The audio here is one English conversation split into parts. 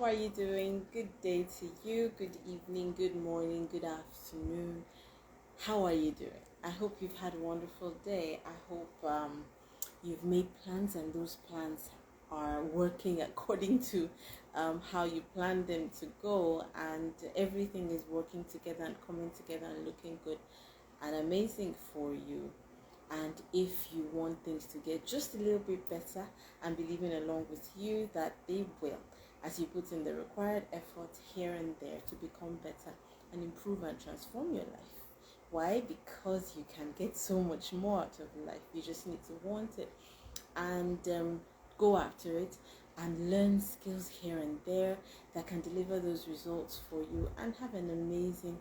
are you doing? Good day to you, good evening, good morning, good afternoon. How are you doing? I hope you've had a wonderful day. I hope you've made plans and those plans are working according to how you planned them to go, and everything is working together and coming together and looking good and amazing for you. And if you want things to get just a little bit better, I'm believing along with you that they will, as you put in the required effort here and there to become better and improve and transform your life. Why? Because you can get so much more out of life. You just need to want it and go after it and learn skills here and there that can deliver those results for you and have an amazing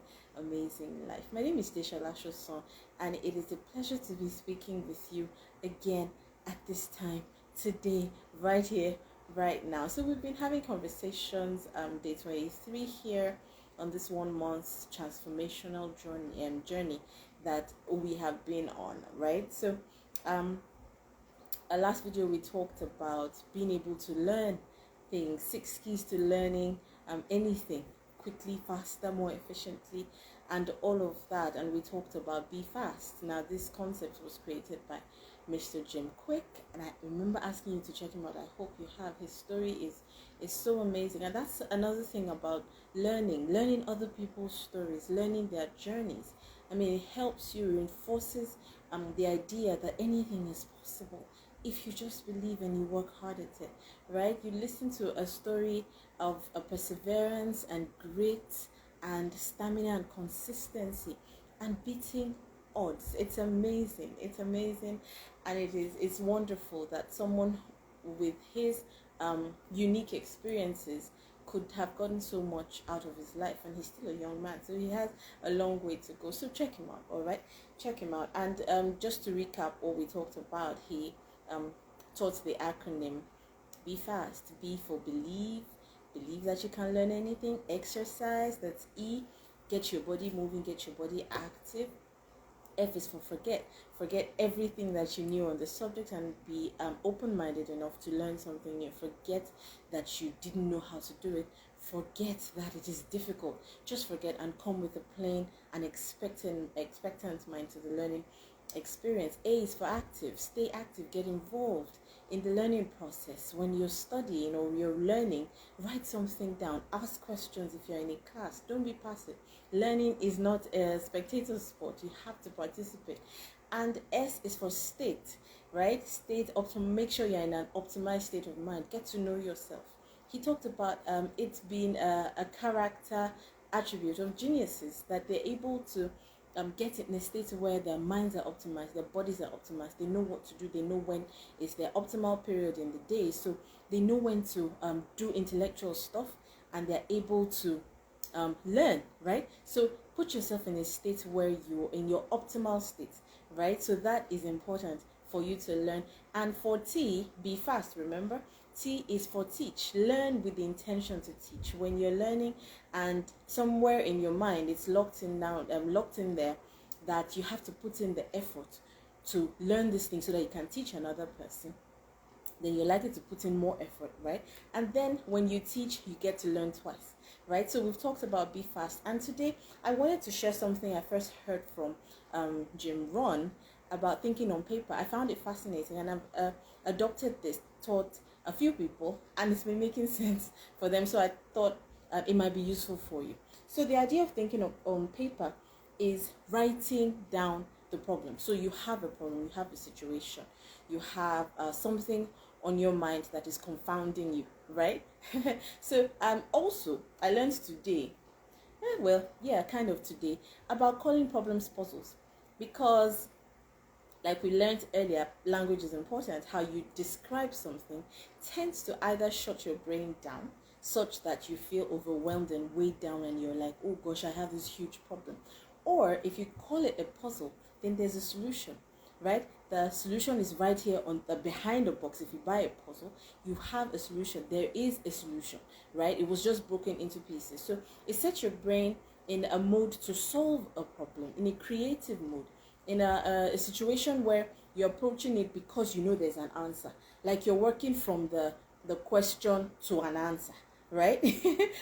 life. My name is Desha Lashoson, and it is a pleasure to be speaking with you again at this time, today, right here, right now. So we've been having conversations, day 23 here on this 1 month transformational journey that we have been on, right? So last video we talked about being able to learn things, 6 keys to learning anything quickly, faster, more efficiently, and all of that. And we talked about be fast. Now this concept was created by Mr. Jim Quick, and I remember asking you to check him out. I hope you have. His story is so amazing, and that's another thing about learning other people's stories, learning their journeys. I mean, it helps you, reinforces the idea that anything is possible if you just believe and you work hard at it, right? You listen to a story of a perseverance and grit and stamina and consistency and beating odds. It's amazing, and it's wonderful that someone with his unique experiences could have gotten so much out of his life, and he's still a young man, so he has a long way to go. So check him out. All right, check him out. And just to recap what we talked about, he taught the acronym be fast. B for believe that you can learn anything. Exercise, that's E, get your body moving, get your body active. F is for forget everything that you knew on the subject and be open-minded enough to learn something new. Forget that you didn't know how to do it. Forget that it is difficult. Just forget and come with a plain and expectant mind to the learning experience. A is for active. Stay active, get involved in the learning process. When you're studying or you're learning, write something down, ask questions if you're in a class. Don't be passive. Learning is not a spectator sport. You have to participate. And S is for state, right? Make sure you're in an optimized state of mind. Get to know yourself. He talked about it being a character attribute of geniuses, that they're able to get in a state where their minds are optimized, their bodies are optimized, they know what to do, they know when is their optimal period in the day, so they know when to do intellectual stuff, and they're able to learn, right? So put yourself in a state where you're in your optimal state, right? So that is important for you to learn. And for T, be fast, remember? T is for teach. Learn with the intention to teach. When you're learning and somewhere in your mind it's locked in there that you have to put in the effort to learn this thing so that you can teach another person, then you're likely to put in more effort, right? And then when you teach, you get to learn twice, right? So we've talked about be fast, and today I wanted to share something I first heard from Jim Rohn about thinking on paper. I found it fascinating, and I've adopted this, taught a few people, and it's been making sense for them, so I thought it might be useful for you. So the idea of thinking on paper is writing down the problem. So you have a problem, you have a situation, you have something on your mind that is confounding you, right? So also I learned today, kind of today, about calling problems puzzles, because like we learned earlier, language is important. How you describe something tends to either shut your brain down such that you feel overwhelmed and weighed down and you're like, oh gosh, I have this huge problem. Or if you call it a puzzle, then there's a solution, right? The solution is right here on the behind the box. If you buy a puzzle, you have a solution. There is a solution, right? It was just broken into pieces. So it sets your brain in a mode to solve a problem, in a creative mode, in a situation where you're approaching it because you know there's an answer. Like you're working from the question to an answer, right?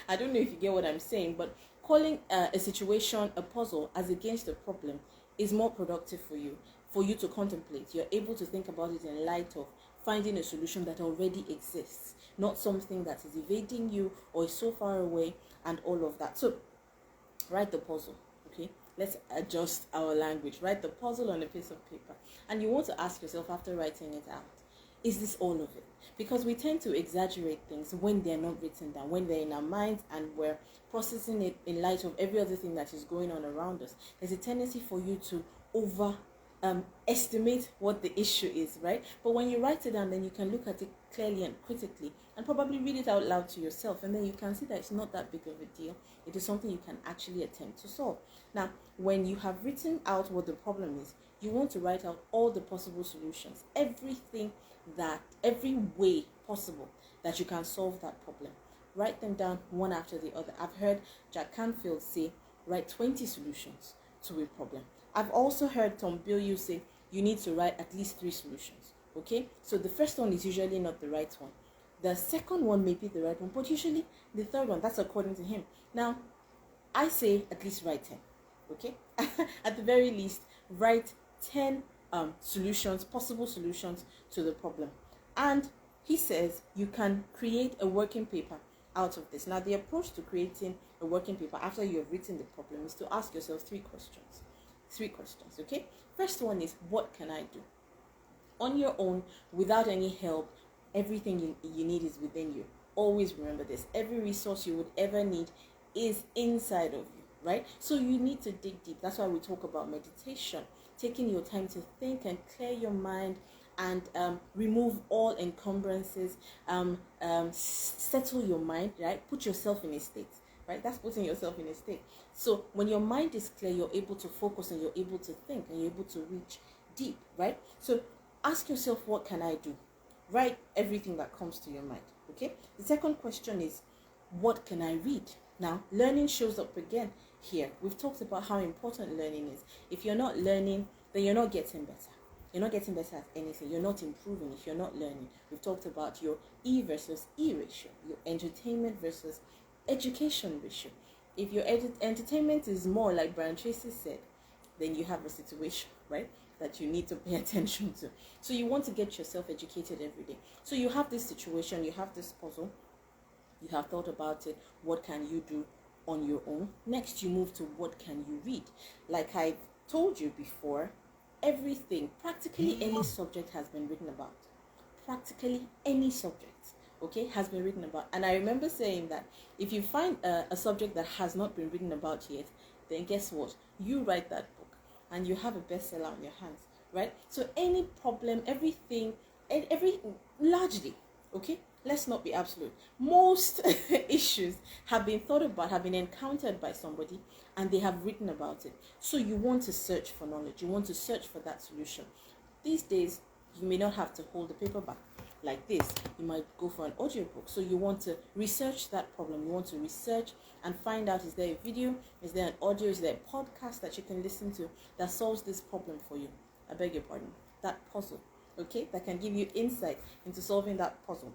I don't know if you get what I'm saying, but calling a situation a puzzle as against a problem is more productive for you to contemplate. You're able to think about it in light of finding a solution that already exists, not something that is evading you or is so far away and all of that. So write the puzzle. Okay, let's adjust our language. Write the puzzle on a piece of paper, and you want to ask yourself after writing it out, is this all of it? Because we tend to exaggerate things when they're not written down, when they're in our minds and we're processing it in light of every other thing that is going on around us. There's a tendency for you to over estimate what the issue is, right? But when you write it down, then you can look at it clearly and critically and probably read it out loud to yourself, and then you can see that it's not that big of a deal. It is something you can actually attempt to solve. Now, when you have written out what the problem is, you want to write out all the possible solutions, every way possible that you can solve that problem. Write them down one after the other. I've heard Jack Canfield say, write 20 solutions to a problem. I've also heard Tom Bilyeu say, you need to write at least 3 solutions. Okay, so the first one is usually not the right one. The second one may be the right one, but usually the third one, that's according to him. Now, I say at least write 10. Okay, at the very least, write 10 solutions, possible solutions to the problem. And he says you can create a working paper out of this. Now, the approach to creating a working paper after you have written the problem is to ask yourself 3 questions. 3 questions, okay? First one is, what can I do? On your own, without any help, everything you need is within you. Always remember this. Every resource you would ever need is inside of you, right? So you need to dig deep. That's why we talk about meditation, taking your time to think and clear your mind and remove all encumbrances, settle your mind, right? Put yourself in a state, right? That's putting yourself in a state. So when your mind is clear, you're able to focus and you're able to think and you're able to reach deep, right? So ask yourself, what can I do? Write everything that comes to your mind, okay? The second question is, what can I read? Now, learning shows up again here. We've talked about how important learning is. If you're not learning, then you're not getting better. You're not getting better at anything. You're not improving if you're not learning. We've talked about your E versus E ratio, your entertainment versus education ratio. If your entertainment is more, like Brian Tracy said, then you have a situation, right, that you need to pay attention to. So you want to get yourself educated every day. So you have this situation, you have this puzzle, you have thought about it. What can you do on your own? Next, you move to what can you read? Like I told you before, everything, practically any subject has been written about. Practically any subject, okay, has been written about. And I remember saying that if you find a subject that has not been written about yet, then guess what? You write that book and you have a bestseller on your hands, right? So any problem, everything, largely, okay, let's not be absolute. Most issues have been thought about, have been encountered by somebody, and they have written about it. So you want to search for knowledge. You want to search for that solution. These days, you may not have to hold the paperback like this. You might go for an audiobook. So you want to research that problem. You want to research and find out, is there a video, is there an audio, is there a podcast that you can listen to that solves this problem for you? I beg your pardon. That puzzle, okay, that can give you insight into solving that puzzle.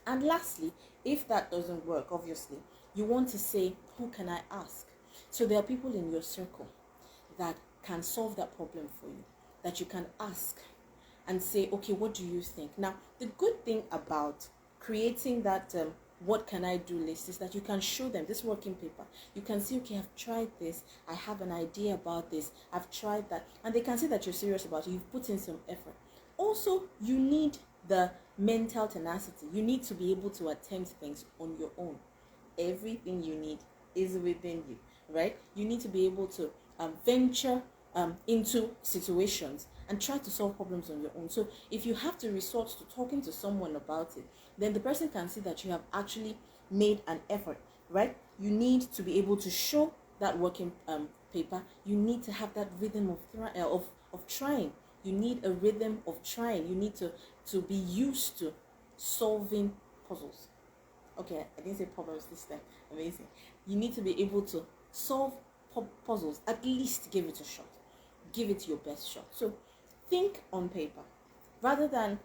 And lastly, if that doesn't work, obviously, you want to say, who can I ask? So there are people in your circle that can solve that problem for you, that you can ask and say, okay, what do you think? Now, the good thing about creating that what can I do list is that you can show them this working paper. You can see, okay, I've tried this. I have an idea about this. I've tried that. And they can see that you're serious about it. You've put in some effort. Also, you need the mental tenacity. You need to be able to attempt things on your own. Everything you need is within you, right? You need to be able to venture into situations and try to solve problems on your own. So if you have to resort to talking to someone about it, then the person can see that you have actually made an effort, right? You need to be able to show that working paper. You need to have that rhythm of trying. You need a rhythm of trying. You need to be used to solving puzzles. Okay, I didn't say problems this time. Amazing. You need to be able to solve puzzles. At least give it a shot. Give it your best shot. So think on paper rather than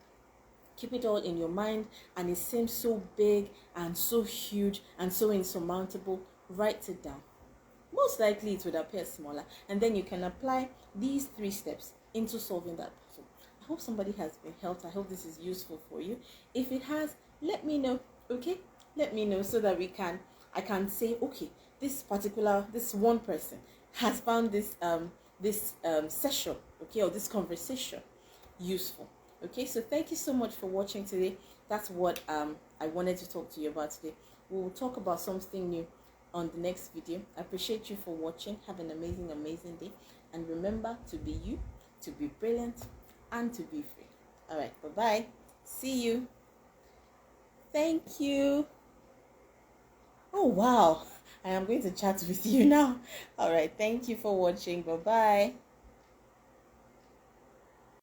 keep it all in your mind and it seems so big and so huge and so insurmountable, write it down. Most likely it would appear smaller, and then you can apply these 3 steps into solving that puzzle. I hope somebody has been helped. I hope this is useful for you. If it has, let me know, okay? Let me know so that I can say, okay, this one person has found this session, okay, or this conversation useful. Okay, so thank you so much for watching today. That's what I wanted to talk to you about today. We'll talk about something new on the next video. I appreciate you for watching. Have an amazing day, and remember to be you, to be brilliant, and to be free. All right, bye-bye. See you. Thank you. Oh wow, I am going to chat with you now. All right, thank you for watching. Bye-bye.